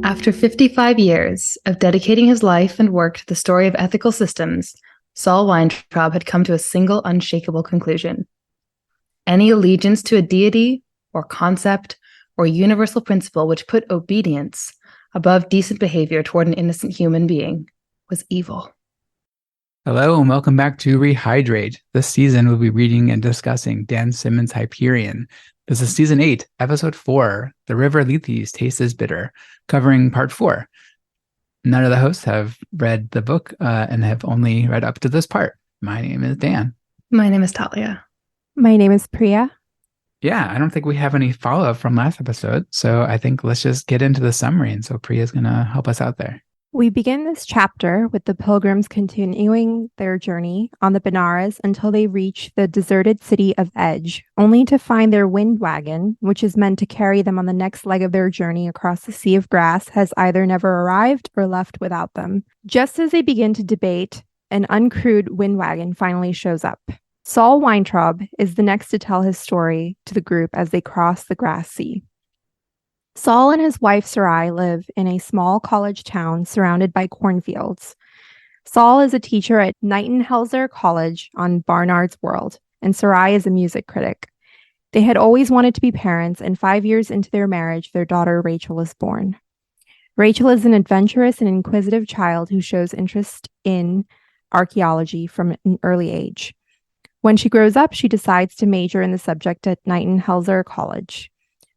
After 55 years of dedicating his life and work to the story of ethical systems, Saul Weintraub had come to a single unshakable conclusion. Any allegiance to a deity or concept or universal principle which put obedience above decent behavior toward an innocent human being was evil. Hello and welcome back to Rehydrate. This season we'll be reading and discussing Dan Simmons' Hyperion. This is Season 8, Episode 4, The River Lethe's Taste is Bitter, covering Part 4. None of the hosts have read the book and have only read up to this part. My name is Dan. My name is Talia. My name is Priya. Yeah, I don't think we have any follow-up from last episode, so I think let's just get into the summary, and so Priya's going to help us out there. We begin this chapter with the pilgrims continuing their journey on the Benares until they reach the deserted city of Edge, only to find their wind wagon, which is meant to carry them on the next leg of their journey across the sea of grass, has either never arrived or left without them. Just as they begin to debate, an uncrewed wind wagon finally shows up. Saul Weintraub is the next to tell his story to the group as they cross the grass sea. Saul and his wife Sarai live in a small college town surrounded by cornfields. Saul is a teacher at Nightingale's College on Barnard's World, and Sarai is a music critic. They had always wanted to be parents, and 5 years into their marriage, their daughter Rachel is born. Rachel is an adventurous and inquisitive child who shows interest in archaeology from an early age. When she grows up, she decides to major in the subject at Nightingale's College.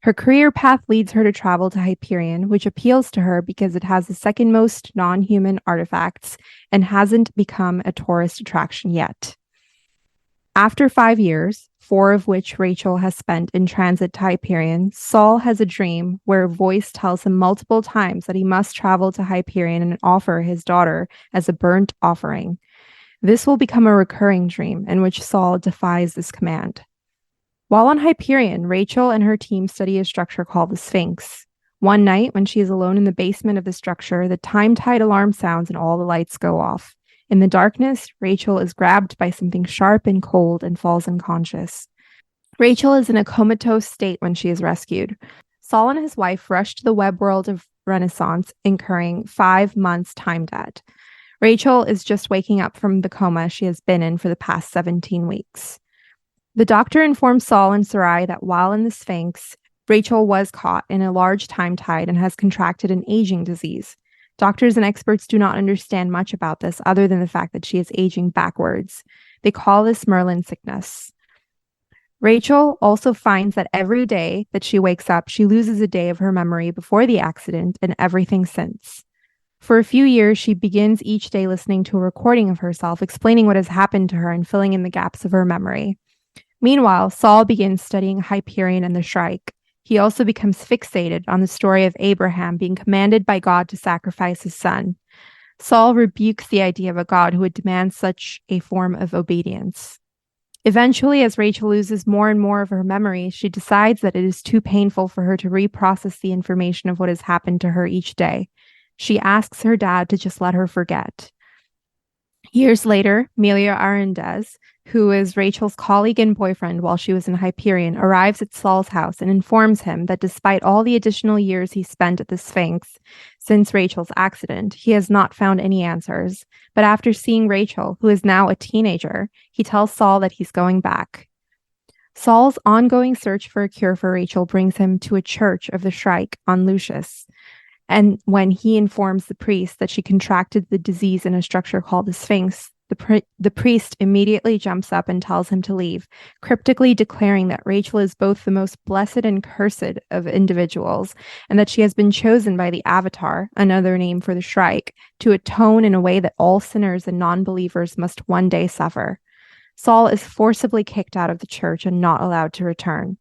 Her career path leads her to travel to Hyperion, which appeals to her because it has the second most non-human artifacts and hasn't become a tourist attraction yet. After 5 years, 4 of which Rachel has spent in transit to Hyperion, Saul has a dream where a voice tells him multiple times that he must travel to Hyperion and offer his daughter as a burnt offering. This will become a recurring dream in which Saul defies this command. While on Hyperion, Rachel and her team study a structure called the Sphinx. One night, when she is alone in the basement of the structure, the time-tied alarm sounds and all the lights go off. In the darkness, Rachel is grabbed by something sharp and cold and falls unconscious. Rachel is in a comatose state when she is rescued. Saul and his wife rush to the web world of Renaissance, incurring 5 months' time debt. Rachel is just waking up from the coma she has been in for the past 17 weeks. The doctor informs Saul and Sarai that while in the Sphinx, Rachel was caught in a large time tide and has contracted an aging disease. Doctors and experts do not understand much about this other than the fact that she is aging backwards. They call this Merlin sickness. Rachel also finds that every day that she wakes up, she loses a day of her memory before the accident and everything since. For a few years, she begins each day listening to a recording of herself, explaining what has happened to her and filling in the gaps of her memory. Meanwhile, Saul begins studying Hyperion and the Shrike. He also becomes fixated on the story of Abraham being commanded by God to sacrifice his son. Saul rebukes the idea of a God who would demand such a form of obedience. Eventually, as Rachel loses more and more of her memories, she decides that it is too painful for her to reprocess the information of what has happened to her each day. She asks her dad to just let her forget. Years later, Melio, who is Rachel's colleague and boyfriend while she was in Hyperion, arrives at Saul's house and informs him that despite all the additional years he spent at the Sphinx since Rachel's accident, he has not found any answers. But after seeing Rachel, who is now a teenager, he tells Saul that he's going back. Saul's ongoing search for a cure for Rachel brings him to a church of the Shrike on Lucius. And when he informs the priest that she contracted the disease in a structure called the Sphinx, the priest immediately jumps up and tells him to leave, cryptically declaring that Rachel is both the most blessed and cursed of individuals, and that she has been chosen by the Avatar, another name for the Shrike, to atone in a way that all sinners and non-believers must one day suffer. Saul is forcibly kicked out of the church and not allowed to return.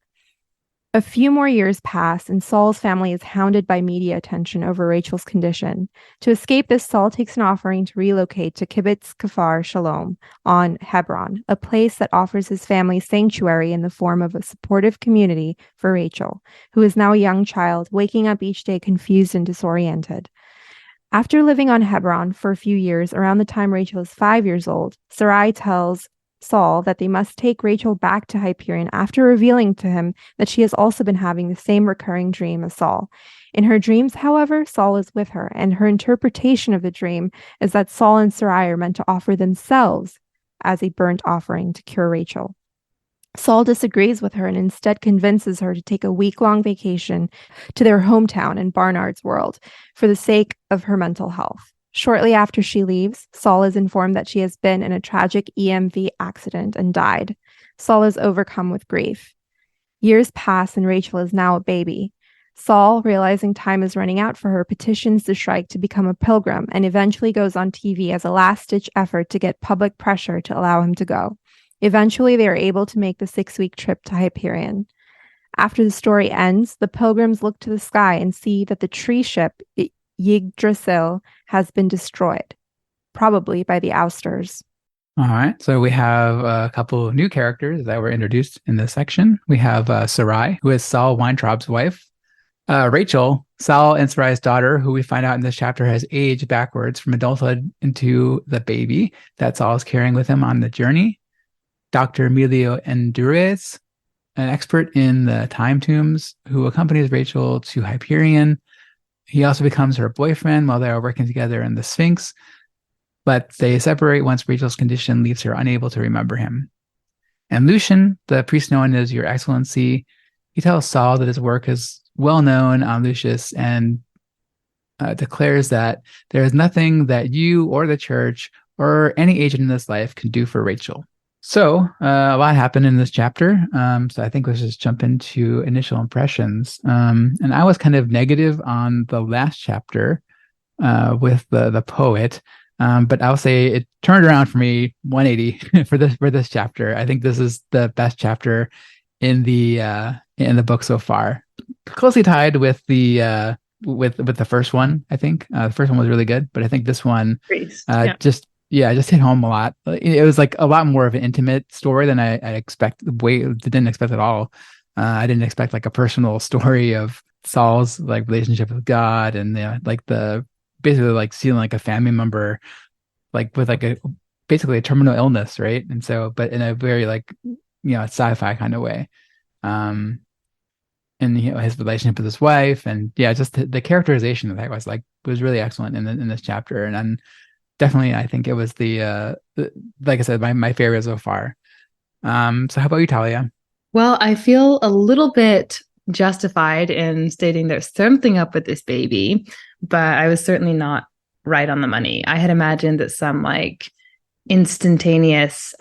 A few more years pass, and Saul's family is hounded by media attention over Rachel's condition. To escape this, Saul takes an offering to relocate to Kibbutz Kfar Shalom on Hebron, a place that offers his family sanctuary in the form of a supportive community for Rachel, who is now a young child, waking up each day confused and disoriented. After living on Hebron for a few years, around the time Rachel is 5 years old, Sarai tells Saul that they must take Rachel back to Hyperion after revealing to him that she has also been having the same recurring dream as Saul. In her dreams, however, Saul is with her, and her interpretation of the dream is that Saul and Sarai are meant to offer themselves as a burnt offering to cure Rachel. Saul disagrees with her and instead convinces her to take a week-long vacation to their hometown in Barnard's World for the sake of her mental health. Shortly after she leaves, Saul is informed that she has been in a tragic EMV accident and died. Saul is overcome with grief. Years pass and Rachel is now a baby. Saul, realizing time is running out for her, petitions the Shrike to become a pilgrim and eventually goes on TV as a last-ditch effort to get public pressure to allow him to go. Eventually, they are able to make the 6-week trip to Hyperion. After the story ends, the pilgrims look to the sky and see that the tree ship, Yggdrasil, has been destroyed, probably by the ousters. All right. So we have a couple of new characters that were introduced in this section. We have Sarai, who is Saul Weintraub's wife. Rachel, Saul and Sarai's daughter, who we find out in this chapter has aged backwards from adulthood into the baby that Saul is carrying with him on the journey. Dr. Melio Endurez, an expert in the time tombs, who accompanies Rachel to Hyperion. He also becomes her boyfriend while they are working together in the Sphinx, but they separate once Rachel's condition leaves her unable to remember him. And Lucian, the priest known as Your Excellency, he tells Saul that his work is well known on Lucius and declares that there is nothing that you or the church or any agent in this life can do for Rachel. So a lot happened in this chapter. So I think let's just jump into initial impressions. And I was kind of negative on the last chapter with the poet. But I'll say it turned around for me 180 for this chapter. I think this is the best chapter in the book so far. Closely tied with the with the first one. I think the first one was really good, but I think this one just hit home a lot. It was like a lot more of an intimate story than I didn't expect at all. I didn't expect like a personal story of Saul's like relationship with God and like the basically like seeing like a family member like with like basically a terminal illness, right? And so, but in a very like sci-fi kind of way. And his relationship with his wife, and just the characterization of that was really excellent in this chapter. And then definitely, I think it was the like I said, my favorite so far. So how about you, Talia? Well, I feel a little bit justified in stating there's something up with this baby, but I was certainly not right on the money. I had imagined that some like instantaneous,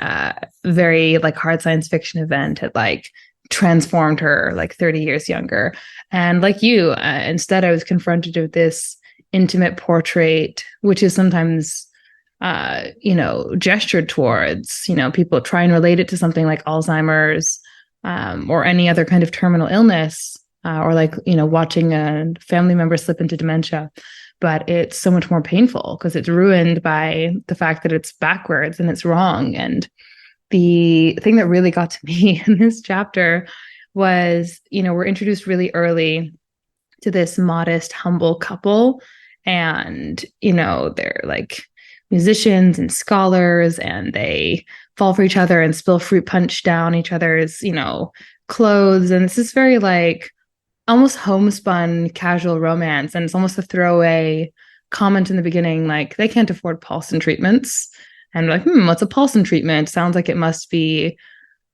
very like hard science fiction event had like transformed her like 30 years younger. And like you, instead I was confronted with this intimate portrait, which is sometimes gestured towards, people try and relate it to something like Alzheimer's or any other kind of terminal illness, or like, watching a family member slip into dementia. But it's so much more painful because it's ruined by the fact that it's backwards and it's wrong. And the thing that really got to me in this chapter was, we're introduced really early to this modest, humble couple. And, they're like musicians and scholars, and they fall for each other and spill fruit punch down each other's, clothes. And this is very like almost homespun casual romance. And it's almost a throwaway comment in the beginning, like they can't afford Paulson treatments. And like, what's a Paulson treatment? Sounds like it must be,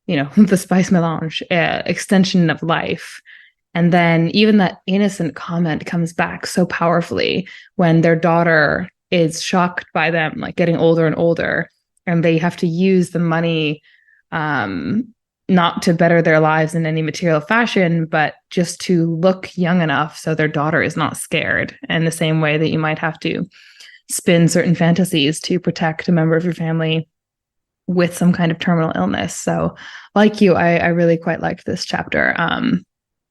the spice melange, extension of life. And then even that innocent comment comes back so powerfully when their daughter is shocked by them, like getting older and older, and they have to use the money not to better their lives in any material fashion, but just to look young enough so their daughter is not scared, in the same way that you might have to spin certain fantasies to protect a member of your family with some kind of terminal illness. So like you, I really quite liked this chapter.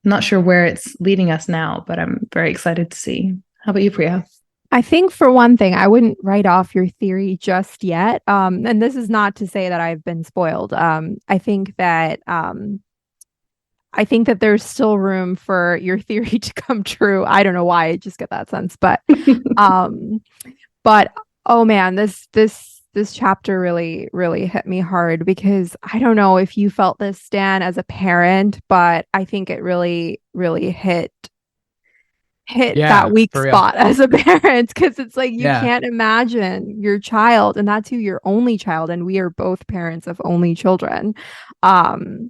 Not sure where it's leading us now, but I'm very excited to see. How about you, Priya? I think for one thing, I wouldn't write off your theory just yet. And this is not to say that I've been spoiled. I think that there's still room for your theory to come true. I don't know why, I just get that sense. But but oh man, this this chapter really, really hit me hard because I don't know if you felt this, Dan, as a parent, but I think it really, really hit that Yeah, weak for real. spot as a parent because it's like you Yeah. can't imagine your child, and that's who your only child, and we are both parents of only children. Um,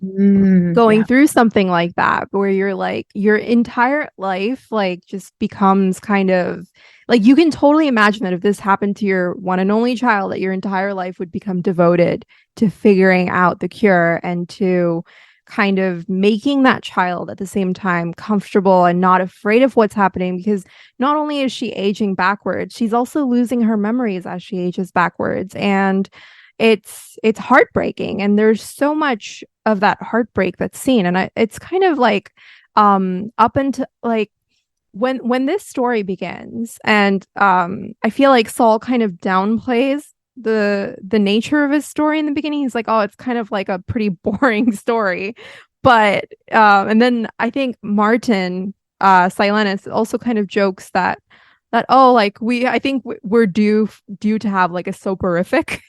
Going Yeah. through something like that where you're like your entire life like just becomes kind of like you can totally imagine that if this happened to your one and only child that your entire life would become devoted to figuring out the cure and to kind of making that child at the same time comfortable and not afraid of what's happening because not only is she aging backwards, she's also losing her memories as she ages backwards, and it's heartbreaking, and there's so much of that heartbreak that's seen, and it's kind of like up into like when this story begins, and I feel like Saul kind of downplays the nature of his story in the beginning. He's like, oh, it's kind of like a pretty boring story, but and then I think Martin Silenus also kind of jokes that oh, like I think we're due to have like a soporific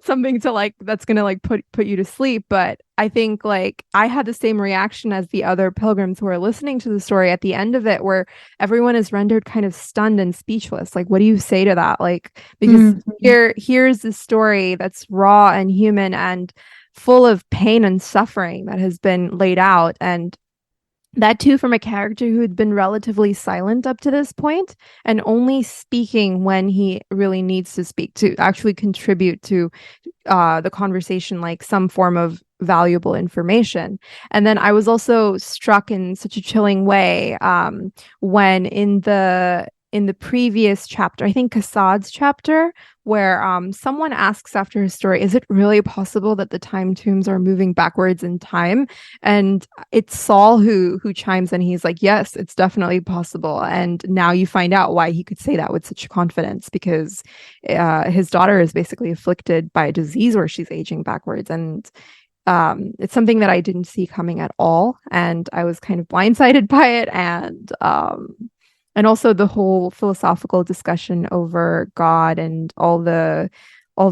something to like that's gonna like put you to sleep. But I think like I had the same reaction as the other pilgrims who are listening to the story at the end of it, where everyone is rendered kind of stunned and speechless. Like, what do you say to that? Like, because here's the story that's raw and human and full of pain and suffering that has been laid out, and that too from a character who had been relatively silent up to this point and only speaking when he really needs to speak to actually contribute to the conversation, like some form of valuable information. And then I was also struck in such a chilling way when in the previous chapter, I think Kassad's chapter, where someone asks after his story, is it really possible that the time tombs are moving backwards in time? And it's Saul who chimes in. He's like, yes, it's definitely possible. And now you find out why he could say that with such confidence, because his daughter is basically afflicted by a disease where she's aging backwards. And it's something that I didn't see coming at all. And I was kind of blindsided by it. And also the whole philosophical discussion over God and all the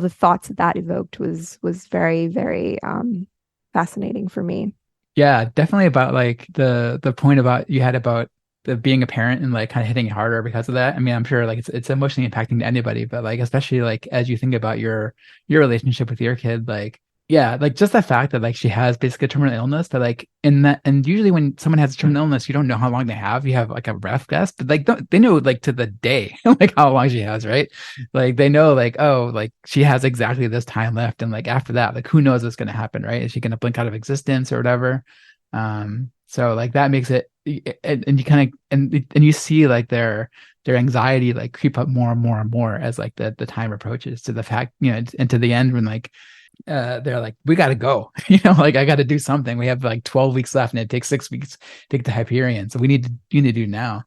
thoughts that evoked was very, very fascinating for me. Yeah, definitely about like the point about you had about the being a parent and like kind of hitting it harder because of that. I mean, I'm sure like it's emotionally impacting to anybody, but like especially like as you think about your relationship with your kid, like yeah, like just the fact that like she has basically a terminal illness that like in that, and usually when someone has a terminal illness, you don't know how long they have. You have like a rough guess, but like they know like to the day like how long she has, right? Like they know like, oh, like she has exactly this time left, and like after that, like who knows what's gonna happen, right? Is she gonna blink out of existence or whatever? So like that makes it, and you kind of and you see like their anxiety like creep up more and more and more as like the time approaches to the fact, you know, and to the end when like they're like, we got to go, you know, like I got to do something. We have like 12 weeks left and it takes 6 weeks to take the Hyperion. So you need to do now.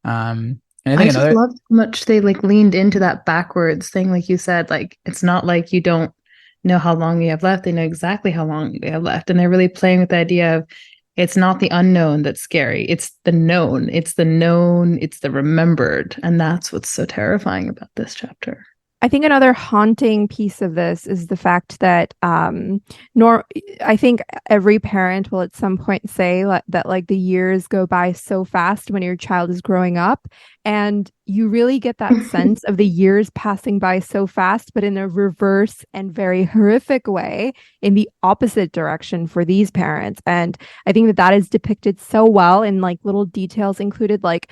And I I think just another, loved how much they like leaned into that backwards thing, like you said. Like it's not like you don't know how long you have left; they know exactly how long they have left, and they're really playing with the idea of it's not the unknown that's scary; it's the known. It's the known. It's the remembered, and that's what's so terrifying about this chapter. I think another haunting piece of this is the fact that nor I think every parent will at some point say that like the years go by so fast when your child is growing up, and you really get that sense of the years passing by so fast, but in a reverse and very horrific way in the opposite direction for these parents. And I think that is depicted so well in like little details included, like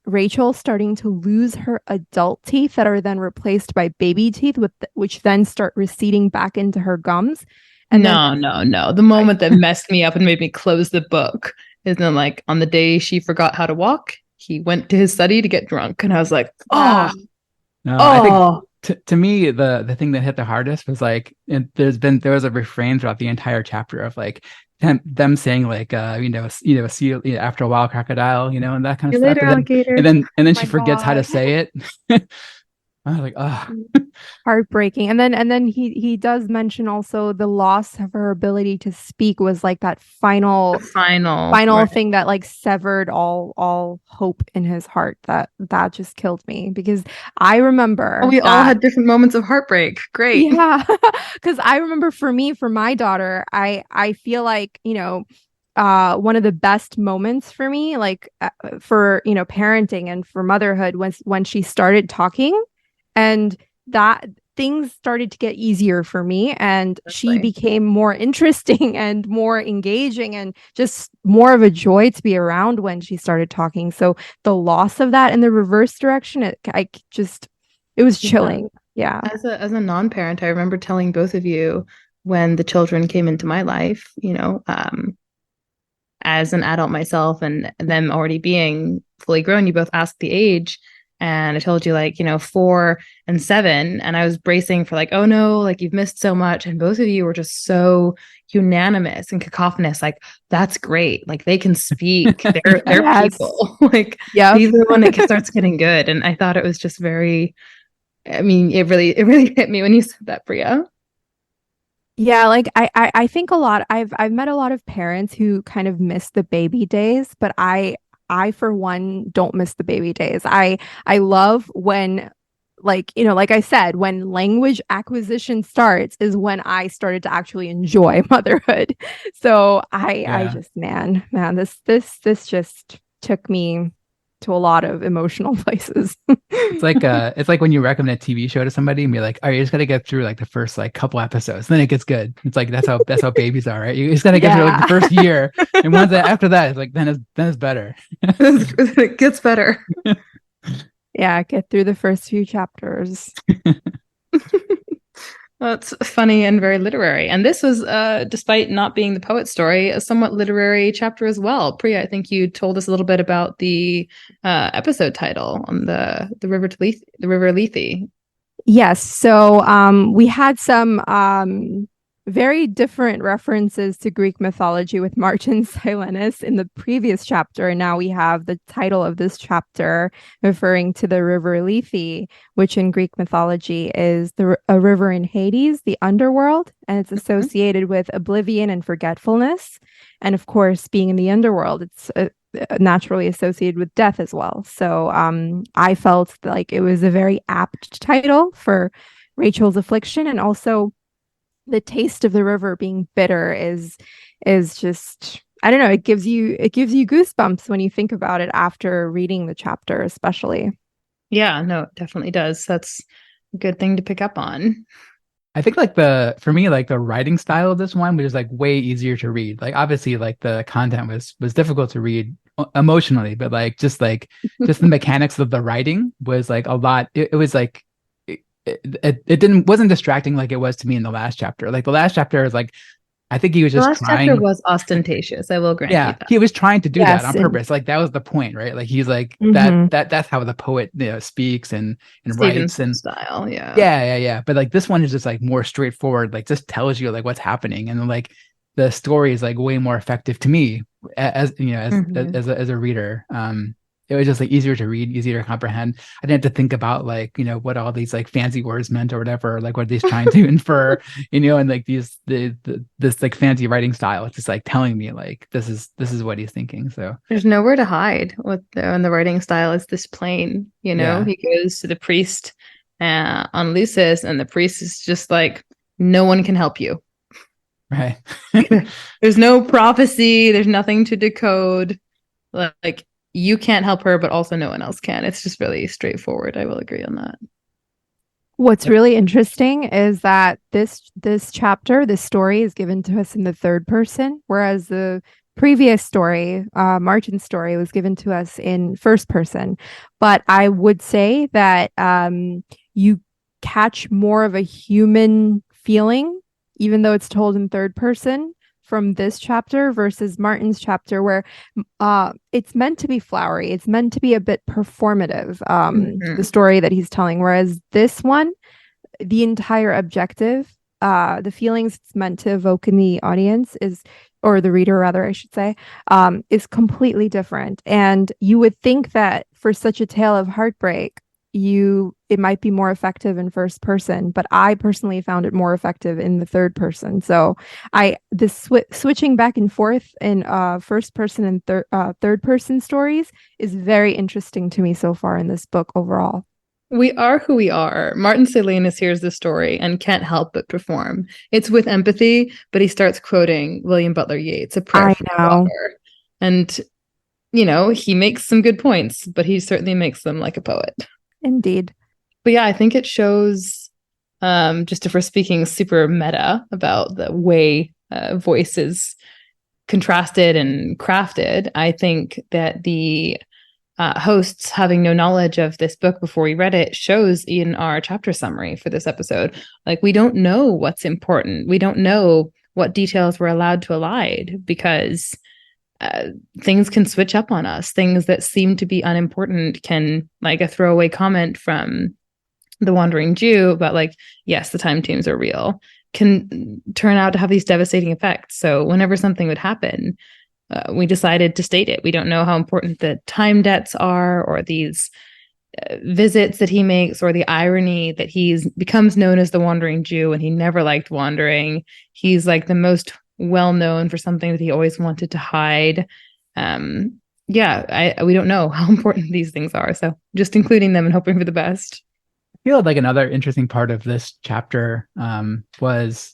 Rachel starting to lose her adult teeth that are then replaced by baby teeth, which then start receding back into her gums. And no. The moment that messed me up and made me close the book is then like on the day she forgot how to walk, he went to his study to get drunk, and I was like, oh, no, I think oh. to me the thing that hit the hardest was like there was a refrain throughout the entire chapter of like them saying like a seal, you know, after a while crocodile, you know, and that kind See of you stuff, later, alligator. and then oh she my forgets how to God. say it. I was like, ah, Heartbreaking. And then he does mention also the loss of her ability to speak was like that The final, final right. thing that like severed all hope in his heart. That just killed me because I remember We all that. had different moments of heartbreak. Great. Yeah, because I remember for me, for my daughter, I feel like, one of the best moments for me, like for parenting and for motherhood, was when she started talking, and that things started to get easier for me, and she Exactly. became more interesting and more engaging and just more of a joy to be around when she started talking. So the loss of that in the reverse direction, it was Yeah. chilling. Yeah. As a non-parent, I remember telling both of you when the children came into my life, as an adult myself and them already being fully grown, you both asked the age. And I told you, like, 4 and 7. And I was bracing for, like, oh no, like, you've missed so much. And both of you were just so unanimous and cacophonous. Like, that's great. Like, they can speak. They're Yes. people. Like, Yep. these are when it starts getting good. And I thought it was just very, I mean, it really hit me when you said that, Priya. Yeah, like I think a lot I've met a lot of parents who kind of miss the baby days, but I for one don't miss the baby days. I love when, like I said, when language acquisition starts is when I started to actually enjoy motherhood. So I yeah. just, man, this just took me to a lot of emotional places. It's like when you recommend a TV show to somebody and be like, "Oh, you just gotta get through like the first like couple episodes, then it gets good." It's like that's how babies are, right? You just gotta get through like the Yeah. first year, and once after that, it's like then it's better. It gets better. Yeah, get through the first few chapters. Well, it's funny and very literary. And this was, despite not being the poet story, a somewhat literary chapter as well. Priya, I think you told us a little bit about the episode title on the river to Lethe, the river Lethe. Yes. So we had some very different references to Greek mythology with Martin Silenus in the previous chapter. And now we have the title of this chapter referring to the river Lethe, which in Greek mythology is a river in Hades, the underworld, and it's Mhm. associated with oblivion and forgetfulness. And of course, being in the underworld, it's naturally associated with death as well. So I felt like it was a very apt title for Rachel's affliction, and also the taste of the river being bitter is just, I don't know, it gives you goosebumps when you think about it after reading the chapter, especially. Yeah, no, it definitely does. That's a good thing to pick up on. I think like for me like the writing style of this one was just like way easier to read. Like obviously like the content was difficult to read emotionally, but just the mechanics of the writing was like a lot. It was like it didn't wasn't distracting like it was to me in the last chapter. Like the last chapter is like I think he was The just last chapter trying. was ostentatious. I will grant you Yeah, that. he was trying to do that on Yes, and purpose. Like that was the point, right? Like he's like mhm. that's how the poet speaks and writes Stevenson and style, yeah. yeah. But like this one is just like more straightforward, like just tells you like what's happening. And then like the story is like way more effective to me as Mhm. as a reader. It was just like easier to read, easier to comprehend. I didn't have to think about like, what all these like fancy words meant or whatever, like what he's trying to infer, and like this like fancy writing style. It's just like telling me like this is what he's thinking. So There's nowhere to hide with when the writing style is this plain. yeah. He goes to the priest on Lucis, and the priest is just like, no one can help you. Right. There's no prophecy. There's nothing to decode. Like, you can't help her, but also no one else can. It's just really straightforward. I will agree on that. What's really interesting is that this chapter, this story is given to us in the third person, whereas the previous story, Martin's story, was given to us in first person. But I would say that you catch more of a human feeling, even though it's told in third person, from this chapter versus Martin's chapter, where it's meant to be flowery, it's meant to be a bit performative, the Mhm. story that he's telling, whereas this one, the entire objective, the feelings it's meant to evoke in the audience is, or the reader rather, I should say, is completely different. And you would think that for such a tale of heartbreak, it might be more effective in first person, but I personally found it more effective in the third person. So this switching back and forth in first person and third person stories is very interesting to me so far in this book overall. We are who we are. Martin Silenus hears the story and can't help but perform. It's with empathy, but he starts quoting William Butler Yeats, A Prayer for My Daughter. And, he makes some good points, but he certainly makes them like a poet. Indeed. But yeah, I think it shows, just if we're speaking super meta about the way voice is contrasted and crafted, I think that the hosts having no knowledge of this book before we read it shows in our chapter summary for this episode. Like, we don't know what's important. We don't know what details we're allowed to elide because things can switch up on us. Things that seem to be unimportant can, like a throwaway comment from the Wandering Jew about like, yes, the time teams are real, can turn out to have these devastating effects. So whenever something would happen, we decided to state it. We don't know how important the time debts are, or these visits that he makes, or the irony that he becomes known as the Wandering Jew and he never liked wandering. He's like the most well known for something that he always wanted to hide. We don't know how important these things are. So just including them and hoping for the best. I feel like another interesting part of this chapter was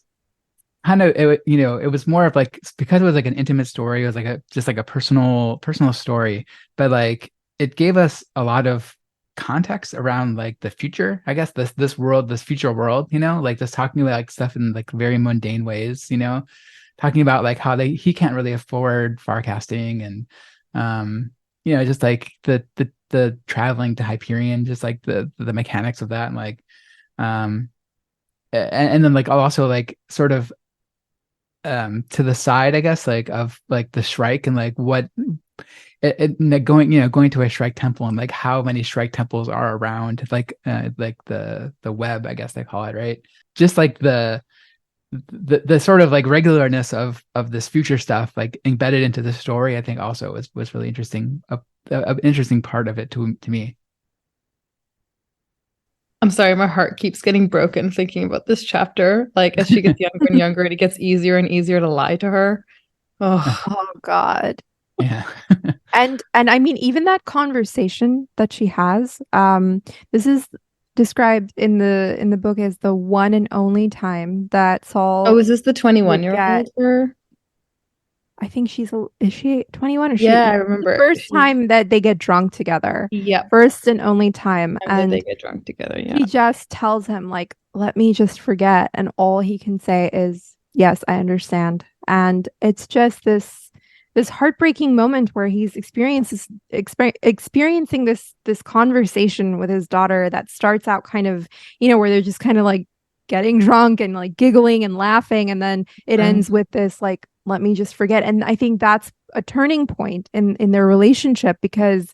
kind of it was more of like, because it was like an intimate story, it was like just like a personal story, but like it gave us a lot of context around like the future, I guess, this world, this future world, like just talking about like stuff in like very mundane ways, talking about like how he can't really afford forecasting, and just like the traveling to Hyperion, just like the mechanics of that, and like and then like also like sort of to the side, I guess, like of like the Shrike, and like what going to a Shrike temple, and like how many Shrike temples are around, like the web, I guess they call it, right? Just like the sort of like regularness of this future stuff like embedded into the story, I think also was really interesting, an interesting part of it to me. I'm sorry, my heart keeps getting broken thinking about this chapter. Like, as she gets younger and younger, and it gets easier and easier to lie to her. Oh God. Yeah. And I mean, even that conversation that she has, this is described in the book as the one and only time that Saul. Oh, is this the 21-year-old her? I think is she 21 or yeah, I remember. The first time that they get drunk together. Yeah. First and only time. And they get drunk together. Yeah. He just tells him like, let me just forget. And all he can say is, yes, I understand. And it's just this heartbreaking moment where he's experiencing this conversation with his daughter that starts out kind of, where they're just kind of like getting drunk and like giggling and laughing. And then it ends with this like, let me just forget. And I think that's a turning point in their relationship, because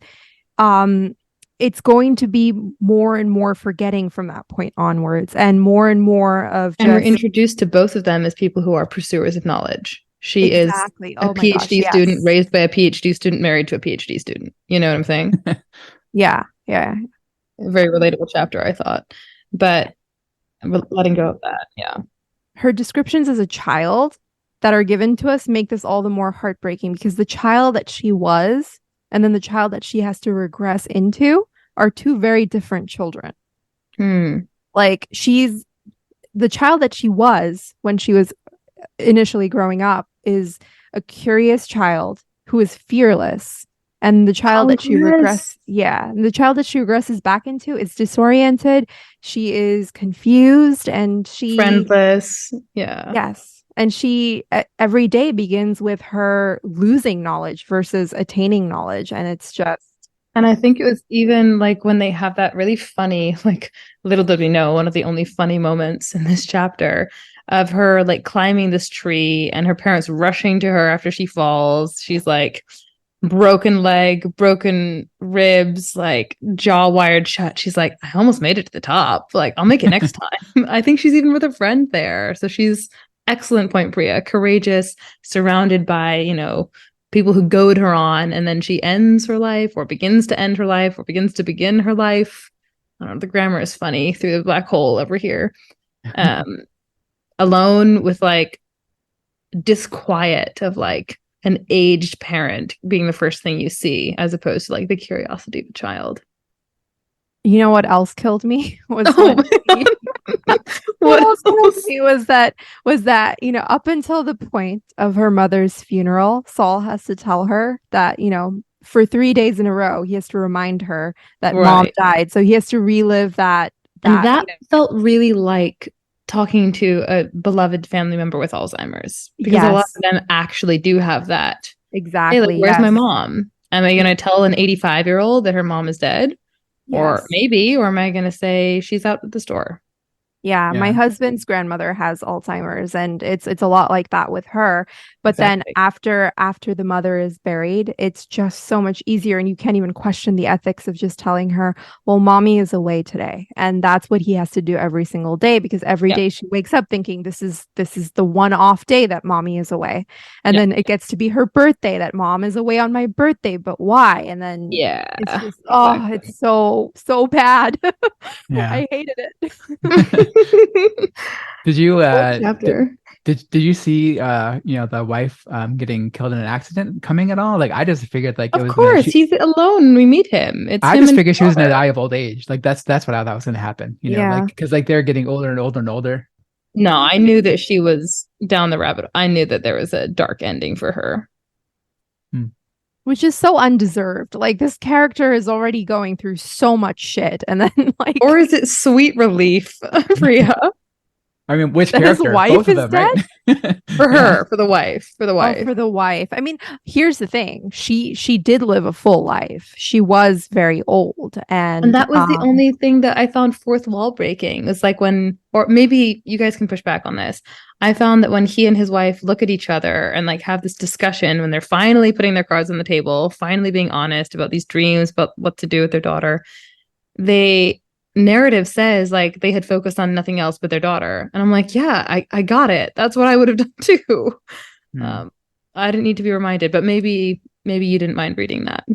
it's going to be more and more forgetting from that point onwards, and more of and we're introduced to both of them as people who are pursuers of knowledge. She is a PhD student raised by a PhD student married to a PhD student. You know what I'm saying? Yeah. A very relatable chapter, I thought. But letting go of that, yeah. Her descriptions as a child that are given to us make this all the more heartbreaking, because the child that she was and then the child that she has to regress into are two very different children. Like, she's the child that she was when she was initially growing up is a curious child who is fearless, and the child that she the child that she regresses back into is disoriented. She is confused and friendless. Yes. And she every day begins with her losing knowledge versus attaining knowledge. And it's just. And I think it was even like when they have that really funny, like, little did we know, one of the only funny moments in this chapter of her like climbing this tree and her parents rushing to her after she falls. She's like broken leg, broken ribs, like jaw wired shut. She's like, I almost made it to the top. Like, I'll make it next time. I think she's even with a friend there. So she's excellent point, Priya. Courageous, surrounded by, people who goad her on. And then she ends her life, or begins to end her life, or begins to begin her life. I don't know, the grammar is funny through the black hole over here. Alone with like disquiet of like an aged parent being the first thing you see, as opposed to like the curiosity of a child. You know what else killed me was Oh when what else killed else? me was that up until the point of her mother's funeral, Saul has to tell her that for 3 days in a row he has to remind her that mom Right. died, so he has to relive that. And that felt really like talking to a beloved family member with Alzheimer's, because a lot Yes, of them actually do have that. Hey, like, exactly. where's my Yes, mom? Am I going to tell an 85-year-old that her mom is dead? Or yes. maybe, or am I going to say she's out at the store? Yeah, my Yeah, husband's grandmother has Alzheimer's, and it's a lot like that with her. But then Exactly. after the mother is buried, it's just so much easier, and you can't even question the ethics of just telling her, "Well, mommy is away today." And that's what he has to do every single day, because every Yeah. day she wakes up thinking this is the one off day that mommy is away. And Yeah. then it gets to be her birthday, that mom is away on my birthday, but why? And then Yeah. it's just, oh, Exactly. it's so bad. yeah. I hated it. Did you What chapter? did you see the wife getting killed in an accident coming at all? Like I just figured like it Of was gonna course, she he's alone when we meet him. It's I him just and figured his she was gonna daughter. die of old age. Like that's what I thought was gonna happen, like Yeah. because like they're getting older and older and older. No, I knew that she was down the rabbit. I knew that there was a dark ending for her. Hmm. Which is so undeserved. Like this character is already going through so much shit, and then Or is it sweet relief, Priya? I mean, which that his character? wife Both of is them, right? dead. For Yeah. her, for the wife, for the Oh, wife. for the wife. I mean, here's the thing. She did live a full life. She was very old, And and that was the only thing that I found fourth wall breaking. It's like when, or maybe you guys can push back on this. I found that when he and his wife look at each other and like have this discussion, when they're finally putting their cards on the table, finally being honest about these dreams, about what to do with their daughter, they narrative says like they had focused on nothing else but their daughter. And I'm like, yeah, I got it. That's what I would have done too. Hmm. I didn't need to be reminded, but maybe you didn't mind reading that.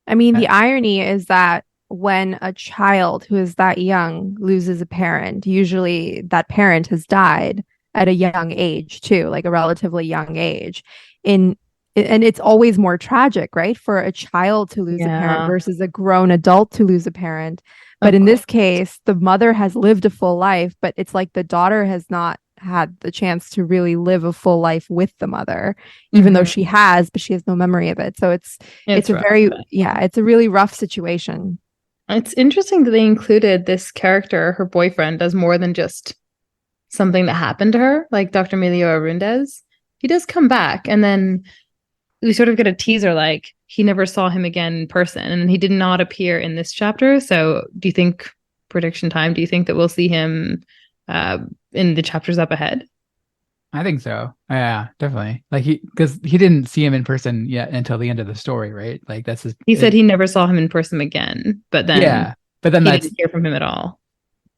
I mean, Uh, the irony is that when a child who is that young loses a parent, usually that parent has died at a young age too, like a relatively young age. In and it's always more tragic, right? For a child to lose a parent Yeah, versus a grown adult to lose a parent. But of in course. this case, the mother has lived a full life, but it's like the daughter has not had the chance to really live a full life with the mother, even though Mhm. she has, but she has no memory of it. So it's It's a rough. very, yeah, it's a really rough situation. It's interesting that they included this character, her boyfriend, as more than just something that happened to her, like Dr. Melio Arundez. He does come back, and then we sort of get a teaser like he never saw him again in person, and he did not appear in this chapter. So, do you think, prediction time, do you think that we'll see him uh, in the chapters up ahead? I think so. Yeah, definitely. Like because he didn't see him in person yet until the end of the story, right? Like that's his. He said he never saw him in person again, but then Yeah, but then he that's didn't hear from him at all.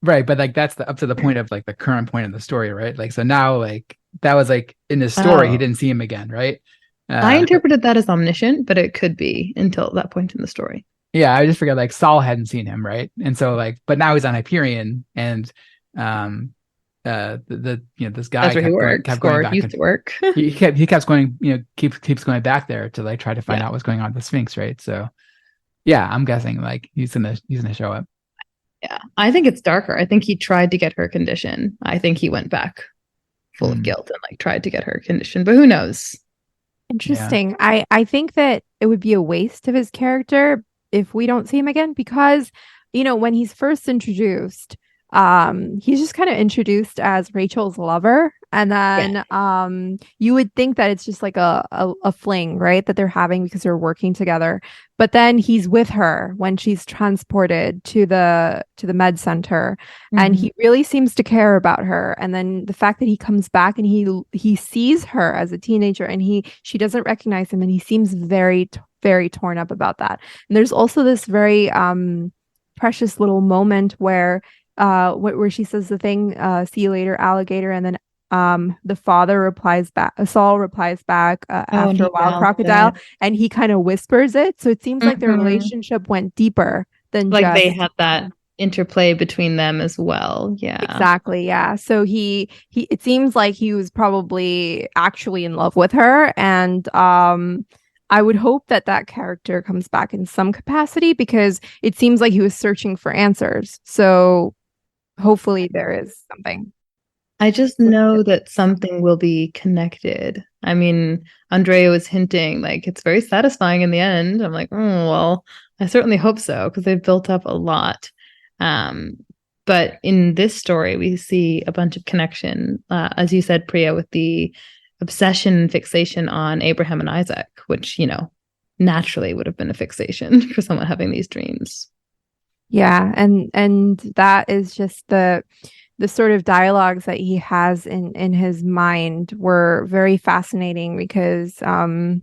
right. But like that's up to the point of like the current point of the story, right? Like so now, like that was like in his story, he Oh, didn't see him again, right? I Uh, interpreted that as omniscient, but it could be until that point in the story. yeah, I just forgot like Saul hadn't seen him, right? And so like, but now he's on Hyperion, and um, this guy That's where he works kept going or back used and to work. he kept going, keeps going back there to like try to find Yeah. out what's going on with the Sphinx, right? So yeah, I'm guessing like he's gonna show up. Yeah. I think it's darker. I think he tried to get her condition. I think he went back full of Hmm. guilt and like tried to get her condition, but who knows? Yeah. Interesting. I think that it would be a waste of his character if we don't see him again, because when he's first introduced, he's just kind of introduced as Rachel's lover, and Yeah. then you would think that it's just like a fling, right, that they're having because they're working together. But then he's with her when she's transported to the med center, and Mhm. he really seems to care about her. And then the fact that he comes back and he sees her as a teenager, and she doesn't recognize him, and he seems very torn up about that. And there's also this very precious little moment where she says the thing, see you later, alligator, and then the father replies back, Saul replies back, Oh, and after a he while, mouths crocodile, it. and he kind of whispers it. So it seems like their Mhm. relationship went deeper than Like they just had that interplay between them as well. Yeah. exactly, yeah. So he it seems like he was probably actually in love with her, and I would hope that that character comes back in some capacity because it seems like he was searching for answers. So hopefully there is something. I just know that something will be connected. I mean, Andrea was hinting like it's very satisfying in the end. I'm like, well, I certainly hope so because they've built up a lot. Um, but in this story, we see a bunch of connection, as you said, Priya, with the obsession and fixation on Abraham and Isaac, which, naturally would have been a fixation for someone having these dreams. Yeah, and that is just the sort of dialogues that he has in his mind were very fascinating because the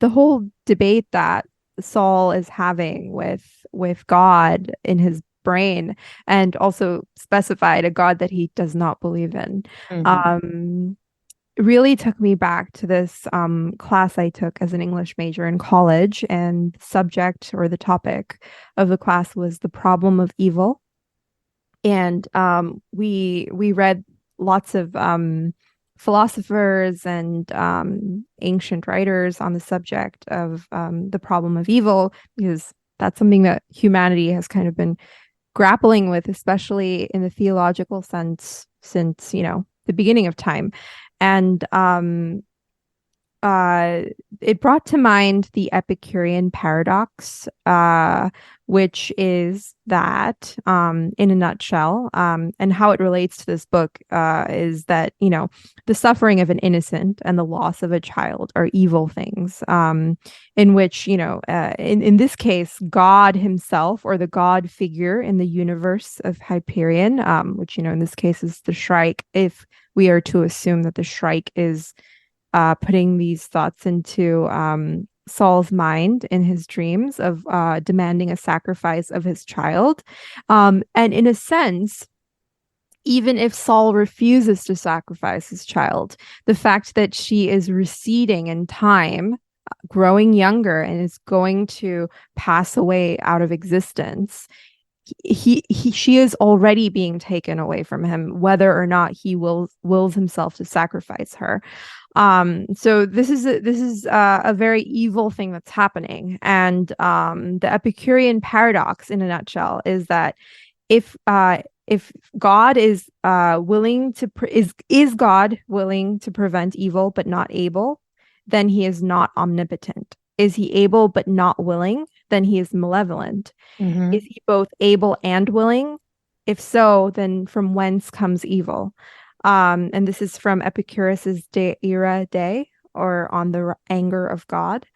whole debate that Saul is having with God in his brain, and also specified a God that he does not believe in, Mhm. really took me back to this class I took as an English major in college, and the subject or the topic of the class was the problem of evil. And we read lots of philosophers and ancient writers on the subject of the problem of evil, because that's something that humanity has kind of been grappling with, especially in the theological sense, since the beginning of time. And uh, it brought to mind the Epicurean paradox, which is that, in a nutshell, and how it relates to this book, is that, the suffering of an innocent and the loss of a child are evil things, in which, in this case, God himself, or the God figure in the universe of Hyperion, which, in this case is the Shrike, if we are to assume that the Shrike is putting these thoughts into Saul's mind in his dreams of demanding a sacrifice of his child. And in a sense, even if Saul refuses to sacrifice his child, the fact that she is receding in time, growing younger, and is going to pass away out of existence, she is already being taken away from him, whether or not he wills himself to sacrifice her. So this is a very evil thing that's happening, and the Epicurean paradox, in a nutshell, is that if God is willing to is God willing to prevent evil but not able, then he is not omnipotent. Is he able but not willing? Then he is malevolent. Mhm. Is he both able and willing? If so, then from whence comes evil? And this is from Epicurus's De Ira De, or on the anger of God.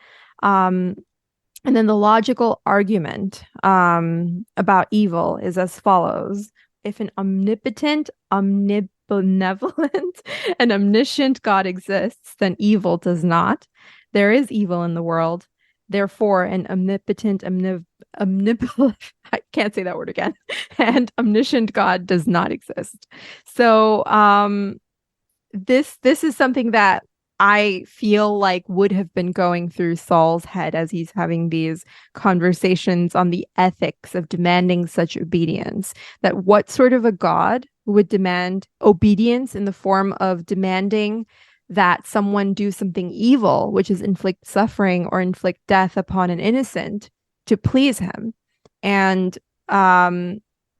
Um, and then the logical argument about evil is as follows. If an omnipotent, omnibenevolent, and omniscient God exists, then evil does not. There is evil in the world. Therefore, an omnipotent, omnipotent, I can't say that word again, and omniscient God does not exist. So, this is something that I feel like would have been going through Saul's head as he's having these conversations on the ethics of demanding such obedience. That what sort of a God would demand obedience in the form of demanding that someone do something evil, which is inflict suffering or inflict death upon an innocent, to please him? And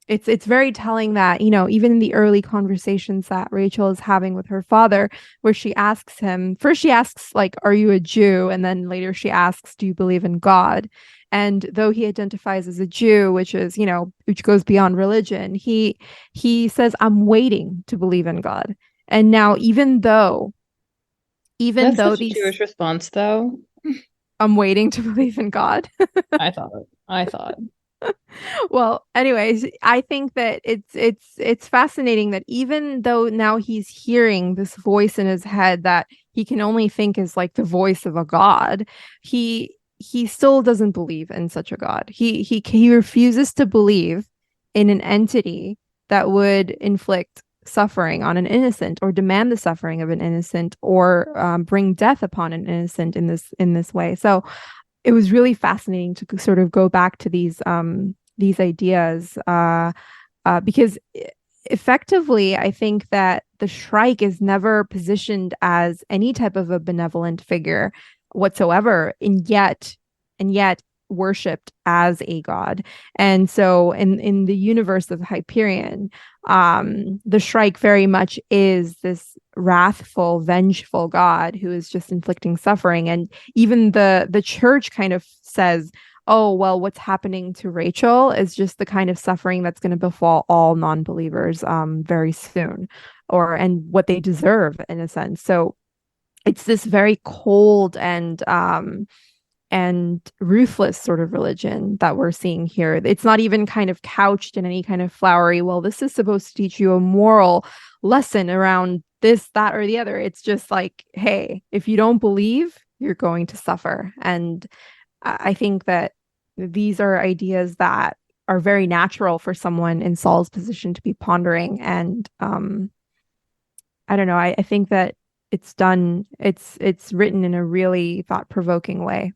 it's very telling that, even in the early conversations that Rachel is having with her father, where she asks him, first she asks, like, are you a Jew? And then later she asks, do you believe in God? And though he identifies as a Jew, which is, which goes beyond religion, he says, I'm waiting to believe in God. And now, even That's though such a these, Jewish response, though. I'm waiting to believe in God. I thought. I thought. Well, anyways, I think that it's fascinating that even though now he's hearing this voice in his head that he can only think is like the voice of a god, he still doesn't believe in such a god. He refuses to believe in an entity that would inflict suffering on an innocent, or demand the suffering of an innocent, or bring death upon an innocent in this way. So it was really fascinating to sort of go back to these ideas, because effectively, I think that the Shrike is never positioned as any type of a benevolent figure whatsoever, and yet worshipped as a god. And so in the universe of Hyperion, the Shrike very much is this wrathful, vengeful god who is just inflicting suffering. And even the church kind of says, oh, well, what's happening to Rachel is just the kind of suffering that's going to befall all non-believers very soon, and what they deserve in a sense. So it's this very cold and ruthless sort of religion that we're seeing here. It's not even kind of couched in any kind of flowery, well, this is supposed to teach you a moral lesson around this, that, or the other. It's just like, hey, if you don't believe, you're going to suffer. And I think that these are ideas that are very natural for someone in Saul's position to be pondering. And I don't know, I think that it's written in a really thought-provoking way.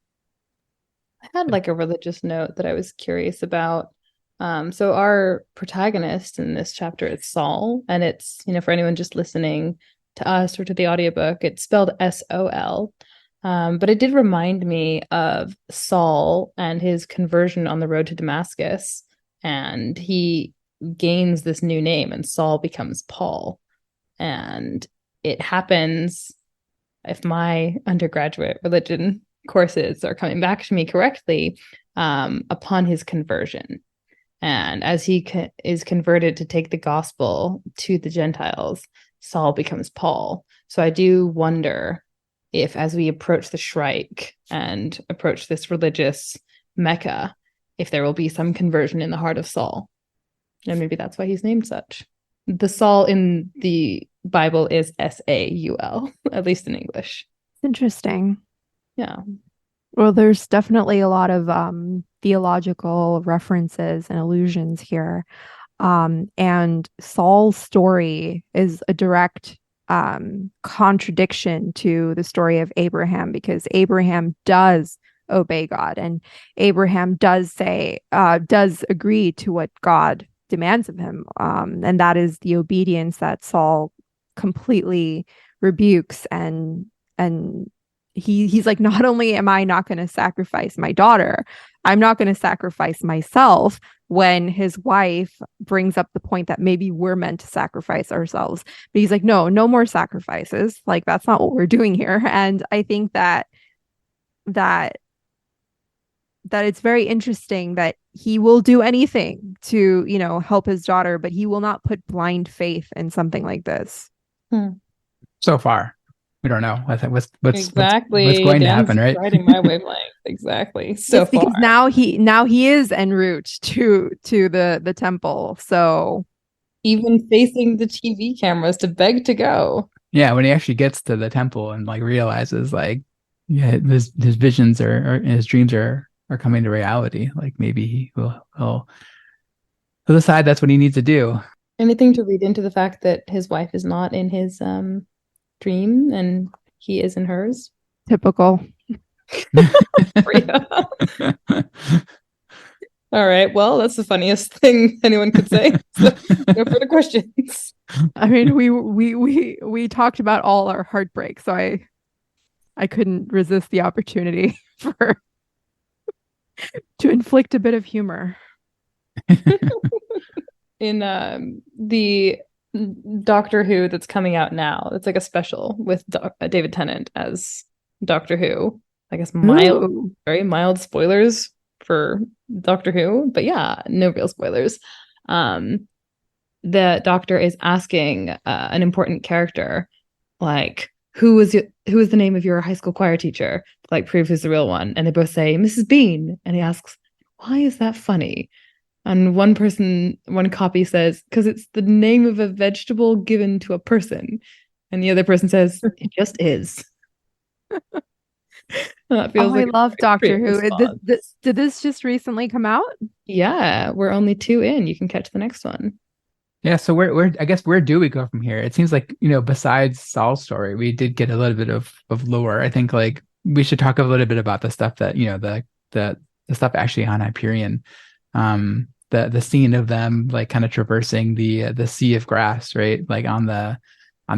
I had like a religious note that I was curious about. So our protagonist in this chapter is Saul, and it's, for anyone just listening to us or to the audiobook, it's spelled S-O-L. But it did remind me of Saul and his conversion on the road to Damascus, and he gains this new name, and Saul becomes Paul. And it happens, if my undergraduate religion courses are coming back to me correctly, upon his conversion. And as he is converted to take the gospel to the Gentiles, Saul becomes Paul. So I do wonder if, as we approach the Shrike and approach this religious Mecca, if there will be some conversion in the heart of Saul. And maybe that's why he's named such. The Saul in the Bible is S-A-U-L, at least in English. It's interesting. Yeah. Well, there's definitely a lot of theological references and allusions here. And Saul's story is a direct contradiction to the story of Abraham, because Abraham does obey God, and Abraham does agree to what God demands of him. And that is the obedience that Saul completely rebukes, and he's like, not only am I not going to sacrifice my daughter, I'm not going to sacrifice myself, when his wife brings up the point that maybe we're meant to sacrifice ourselves. But he's like, no more sacrifices. Like, that's not what we're doing here. And I think that it's very interesting that he will do anything to, help his daughter, but he will not put blind faith in something like this. So far, we don't know. I think what's exactly what's going to happen, right? Riding my wavelength. Exactly. So far, because now he is en route to the temple. So even facing the TV cameras to beg to go. Yeah, when he actually gets to the temple and like realizes, like, yeah, his visions or his dreams are coming to reality. Like, maybe he'll decide that's what he needs to do. Anything to read into the fact that his wife is not in his dream and he is in hers? Typical. All right. Well, that's the funniest thing anyone could say. So, no further questions. I mean, we talked about all our heartbreak, so I couldn't resist the opportunity to inflict a bit of humor. In the Doctor Who that's coming out now, it's like a special with David Tennant as Doctor Who. I guess very mild spoilers for Doctor Who, but yeah, no real spoilers. The Doctor is asking an important character, like, who is the name of your high school choir teacher, to like prove who's the real one, and they both say Mrs. Bean, and he asks, why is that funny? And one copy says, because it's the name of a vegetable given to a person, and the other person says, it just is. That feels I love Doctor Who. Did this just recently come out? Yeah, we're only 2 in. You can catch the next one. Yeah, so I guess where do we go from here? It seems like, besides Saul's story, we did get a little bit of lore. I think like we should talk a little bit about the stuff that, the stuff actually on Hyperion. the scene of them like kind of traversing the sea of grass, right? Like on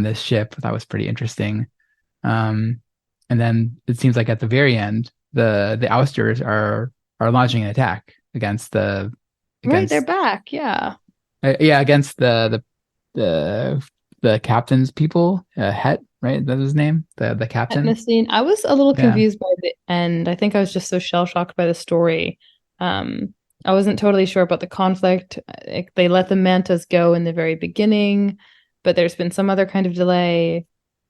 this ship. That was pretty interesting. And then it seems like at the very end, the ousters are launching an attack against Right, they're against back. Yeah. yeah, against the captain's people, Het, right? That's his name, the captain. Ethnicene. I was a little Yeah. confused by the end. I think I was just so shell-shocked by the story. I wasn't totally sure about the conflict. They let the mantas go in the very beginning, but there's been some other kind of delay,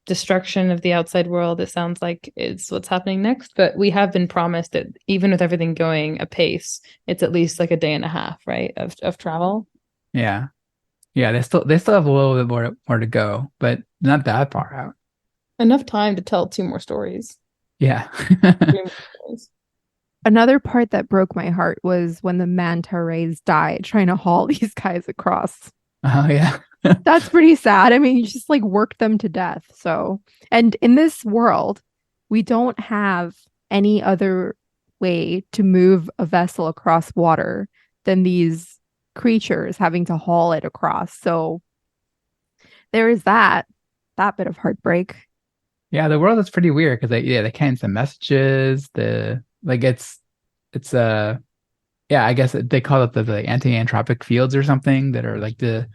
destruction of the outside world. It sounds like it's what's happening next, but we have been promised that even with everything going apace, it's at least like a day and a half, right, of travel. Yeah. Yeah, they still have a little bit more to go, but not that far out. Enough time to tell two more stories. Yeah. Three more stories. Another part that broke my heart was when the manta rays died trying to haul these guys across. Oh yeah. That's pretty sad. I mean, you just like worked them to death. So, and in this world, we don't have any other way to move a vessel across water than these creatures having to haul it across. So there is that bit of heartbreak. Yeah, the world is pretty weird because they can't send messages. The like it's yeah, I guess they call it the anti-anthropic fields or something that are like that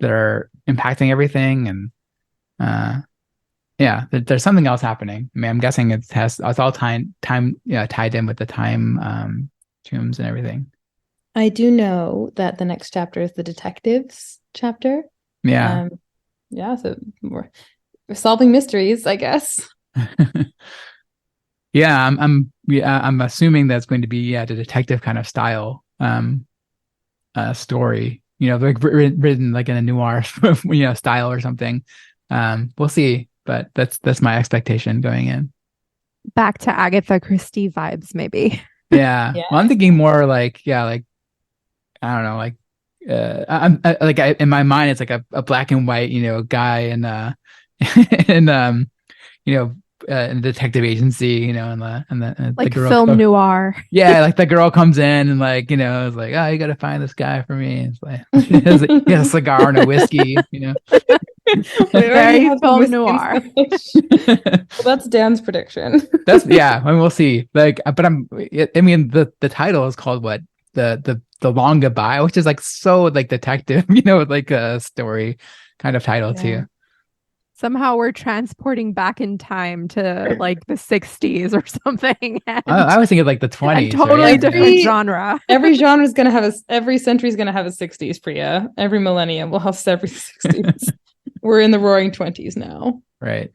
are impacting everything and yeah, there's something else happening. I mean, I'm guessing it's all tied in with the time tombs and everything. I do know that the next chapter is the detectives chapter. Yeah. Yeah, so we're solving mysteries, I guess. Yeah, I'm assuming that's going to be the detective kind of style story, like written like in a noir style or something. We'll see, but that's my expectation going in. Back to Agatha Christie vibes, maybe. Yeah. Yeah. Well, I'm thinking more like like I don't know, like in my mind it's like a black and white, guy and and you know in a detective agency, and the Like girl film noir. yeah, like the girl comes in and like, it's like, oh, you gotta find this guy for me. It's like he has a cigar and a whiskey. We already Very have some film whiskey and noir. Scotch. Well, that's Dan's prediction. That's yeah, I mean, we'll see. Like, but I mean, the title is called what? The long goodbye, which is like so like detective, like a story kind of title Yeah. too. Somehow we're transporting back in time to like the 60s or something. I was thinking like the 20s, totally right? different genre. Every genre is gonna have every century is gonna have a 60s, Priya. Every millennium will have every 60s. We're in the roaring 20s now. Right.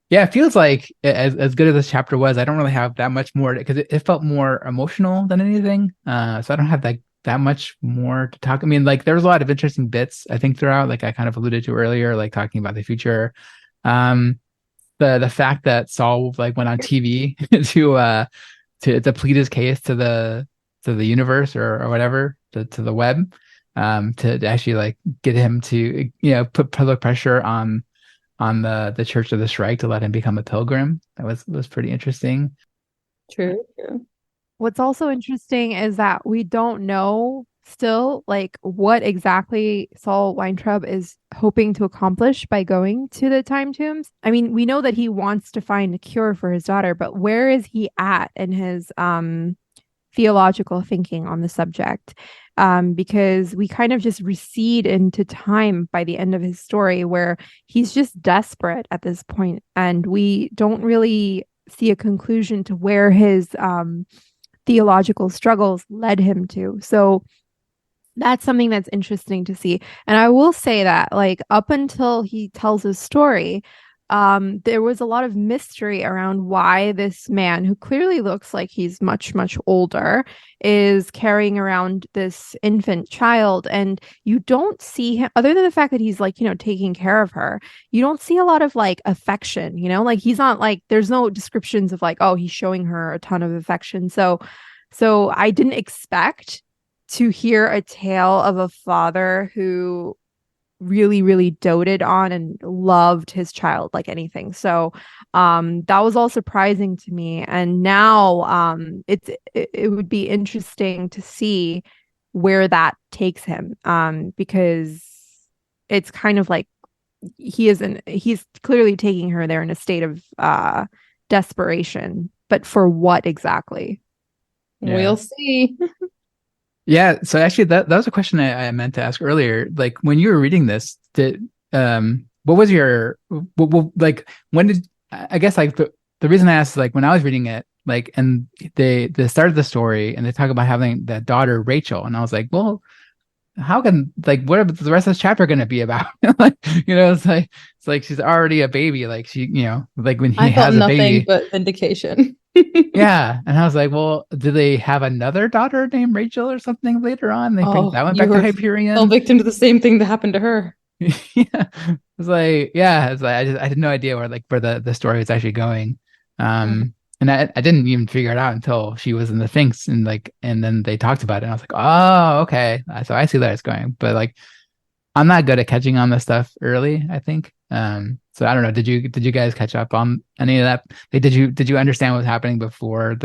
Yeah, it feels like as good as this chapter was, I don't really have that much more because it felt more emotional than anything. So I don't have that much more to talk. I mean, like there's a lot of interesting bits I think throughout, like I kind of alluded to earlier, like talking about the future. The fact that Saul like went on TV to plead his case to the universe or whatever to the web, to actually like get him to put public pressure on the Church of the Shrike to let him become a pilgrim. That was pretty interesting. True. What's also interesting is that we don't know still like what exactly Saul Weintraub is hoping to accomplish by going to the time tombs. I mean, we know that he wants to find a cure for his daughter, but where is he at in his theological thinking on the subject? Because we kind of just recede into time by the end of his story where he's just desperate at this point, and we don't really see a conclusion to where his theological struggles led him to. So that's something that's interesting to see. And I will say that like up until he tells his story, there was a lot of mystery around why this man, who clearly looks like he's much, much older, is carrying around this infant child. And you don't see him, other than the fact that he's like, taking care of her, you don't see a lot of like affection, like he's not like, there's no descriptions of like, oh, he's showing her a ton of affection. So I didn't expect to hear a tale of a father who really, really doted on and loved his child like anything. So that was all surprising to me. And now it would be interesting to see where that takes him. Because it's kind of like he's clearly taking her there in a state of desperation, but for what exactly? We'll see. Yeah, so actually that was a question I meant to ask earlier. Like when you were reading this, what was your like when did I guess like the reason I asked is like when I was reading it, like and they start of the story and they talk about having that daughter Rachel, and I was like, well, how can like what are the rest of this chapter going to be about? Like, it's like she's already a baby, like she, like when he I felt has a nothing baby. but vindication. Yeah, and I was like, well, do they have another daughter named Rachel or something later on? They bring Oh, that one you back to were fell Hyperion. victim to the same thing that happened to her. It's like I had no idea where the story was actually going. And I didn't even figure it out until she was in the Sphinx and then they talked about it and I was like, oh, okay. So I see that it's going. But like I'm not good at catching on this stuff early, I think. So I don't know. Did you guys catch up on any of that? Like, did you understand what was happening before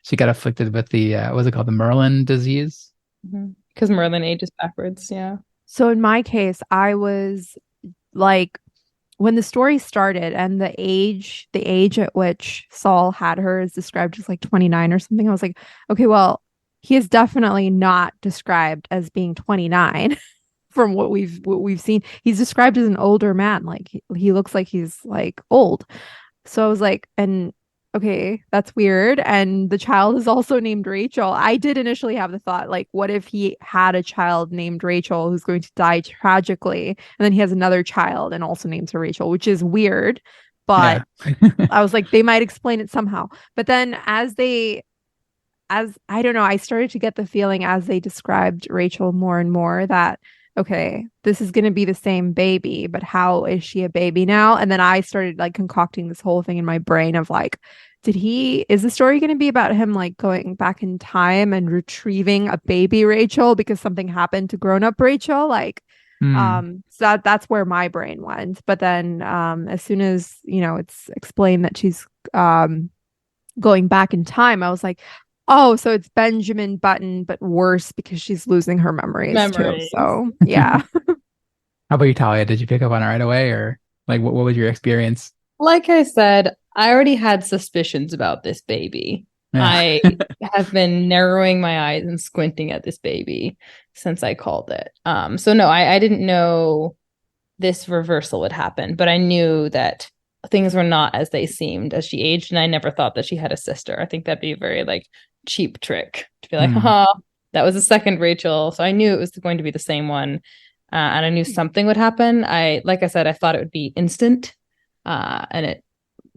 she got afflicted with the what was it called, the Merlin disease? Because Merlin ages backwards. Yeah. So in my case, I was like, when the story started and the age at which Saul had her is described as like 29 or something, I was like, okay, well, he is definitely not described as being 29 from what we've seen. He's described as an older man. Like he looks like he's like old. So I was like, and okay, that's weird. And the child is also named Rachel. I did initially have the thought, like, what if he had a child named Rachel who's going to die tragically, and then he has another child and also names her Rachel, which is weird. But Yeah. I was like, they might explain it somehow. But then as I don't know, I started to get the feeling as they described Rachel more and more that okay, this is going to be the same baby, but how is she a baby now? And then I started like concocting this whole thing in my brain of like, is the story going to be about him like going back in time and retrieving a baby Rachel because something happened to grown up Rachel? Like, so that's where my brain went. But then as soon as, it's explained that she's going back in time, I was like, oh, so it's Benjamin Button, but worse because she's losing her memories too. So yeah. How about you, Talia? Did you pick up on it right away, or like what was your experience? Like I said, I already had suspicions about this baby. Yeah. I have been narrowing my eyes and squinting at this baby since I called it. So no, I didn't know this reversal would happen, but I knew that things were not as they seemed as she aged, and I never thought that she had a sister. I think that'd be a very like cheap trick to be like, haha, that was a second Rachel. So I knew it was going to be the same one. And I knew something would happen. Like I said, I thought it would be instant. And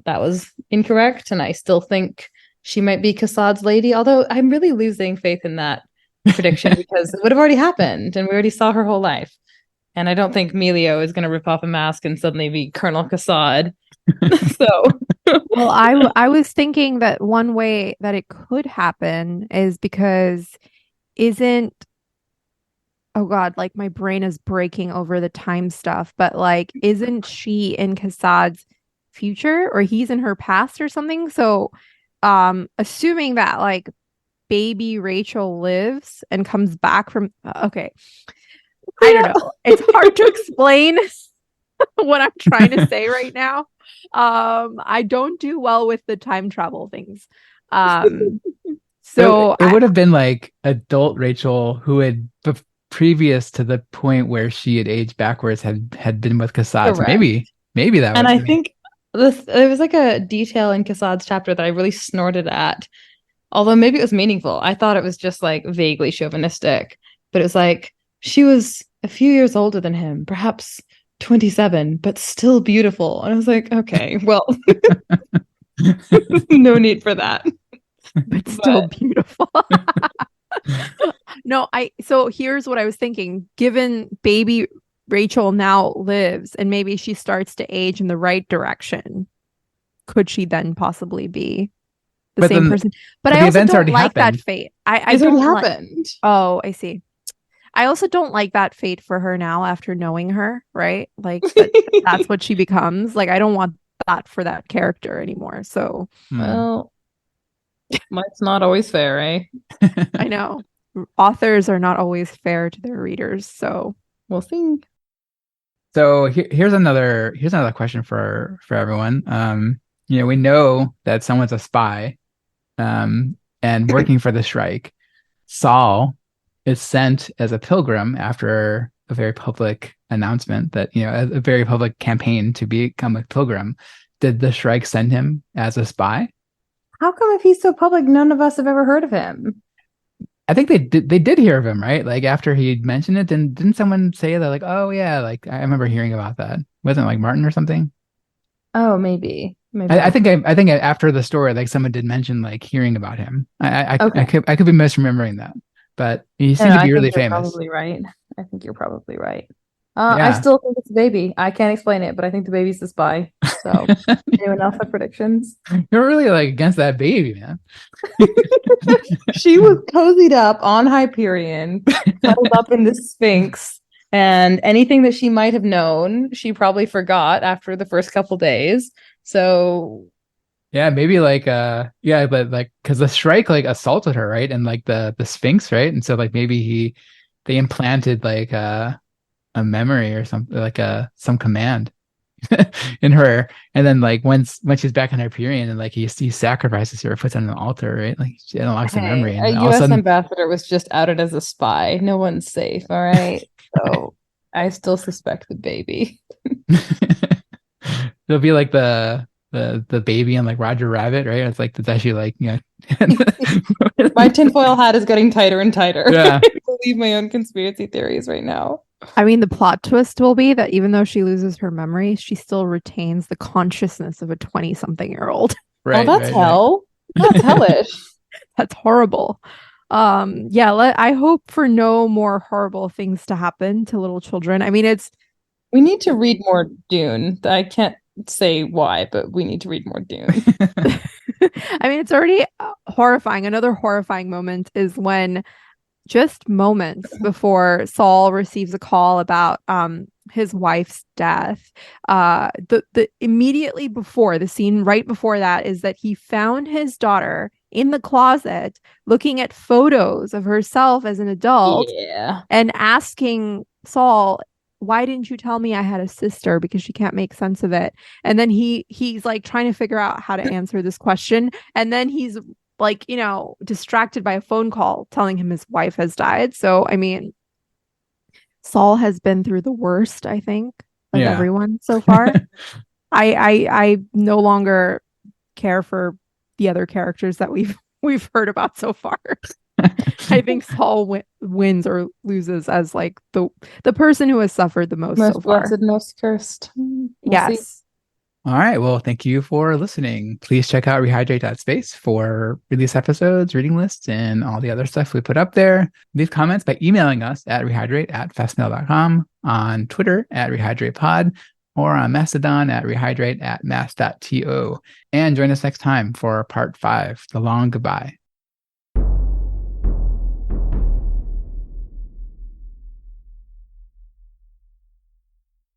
that was incorrect. And I still think she might be Kassad's lady, although I'm really losing faith in that prediction because it would have already happened and we already saw her whole life. And I don't think Melio is going to rip off a mask and suddenly be Colonel Kassad. So well, I was thinking that one way that it could happen is because oh God, like my brain is breaking over the time stuff, but like isn't she in Kassad's future or he's in her past or something? So assuming that like baby Rachel lives and comes back from okay. I don't know. It's hard to explain what I'm trying to say right now. I don't do well with the time travel things. So it would have been like adult Rachel who had previous to the point where she had aged backwards had been with Kassad. So maybe that and was. I think it was like a detail in Kassad's chapter that I really snorted at. Although maybe it was meaningful. I thought it was just like vaguely chauvinistic, but it was like she was a few years older than him, perhaps 27, but still beautiful. And I was like, okay, well, no need for that. But still beautiful. No, so here's what I was thinking. Given baby Rachel now lives and maybe she starts to age in the right direction, could she then possibly be the same person? But I also don't like that fate. I don't happened. Oh, I see. I also don't like that fate for her now after knowing her, right? Like that's what she becomes. Like I don't want that for that character anymore. So Well, life's not always fair, eh? I know authors are not always fair to their readers. So We'll see. So here's another question for everyone. We know that someone's a spy, and working for the Shrike. Saul is sent as a pilgrim after a very public announcement that, a very public campaign to become a pilgrim. Did the Shrike send him as a spy? How come if he's so public, none of us have ever heard of him? I think they did hear of him, right? Like after he mentioned it, didn't someone say that, like, oh yeah, like I remember hearing about that. Wasn't it like Martin or something? Oh, maybe. I think after the story, like someone did mention like hearing about him. Okay. I could be misremembering that, but he seemed No, to be I really think you're famous. probably right. I think you're probably right. I Yeah. still think it's a baby. I can't explain it, but I think the baby's the spy. So, anyone else have predictions? You're really like against that baby, man. She was cozied up on Hyperion, cuddled up in the Sphinx, and anything that she might have known, she probably forgot after the first couple days. So, Yeah, maybe like yeah, but like because the Shrike like assaulted her, right? And like the Sphinx, right? And so like maybe they implanted like a memory or something, like some command in her, and then like when she's back in Hyperion and like he sacrifices her, puts her on an altar, right? Like she unlocks the memory, a and all of a US sudden, ambassador was just outed as a spy. No one's safe, all right? So, I still suspect the baby. it'll be like the baby and like Roger Rabbit, right? It's like it's actually like My tinfoil hat is getting tighter and tighter. Yeah. I believe my own conspiracy theories right now. I mean, the plot twist will be that even though she loses her memory, she still retains the consciousness of a 20-something-year-old. Right, Oh, that's right, hell. That's hellish. That's horrible. Yeah, I hope for no more horrible things to happen to little children. I mean, We need to read more Dune. I can't say why, but we need to read more Dune. I mean, it's already horrifying. Another horrifying moment is when just moments before Saul receives a call about his wife's death, the immediately before the scene right before that is that he found his daughter in the closet looking at photos of herself as an adult and asking Saul, why didn't you tell me I had a sister? Because she can't make sense of it. And then he's like trying to figure out how to answer this question. And then he's like, distracted by a phone call telling him his wife has died. So, I mean, Saul has been through the worst, I think, of everyone so far. I no longer care for the other characters that we've heard about so far. I think Saul wins or loses as like the person who has suffered the most so far. Blessed, most cursed. Yes. See. All right. Well, thank you for listening. Please check out rehydrate.space for release episodes, reading lists, and all the other stuff we put up there. Leave comments by emailing us at rehydrate@fastmail.com, on Twitter at rehydratepod, or on Mastodon at rehydrate@mast.to. And join us next time for part 5, The Long Goodbye.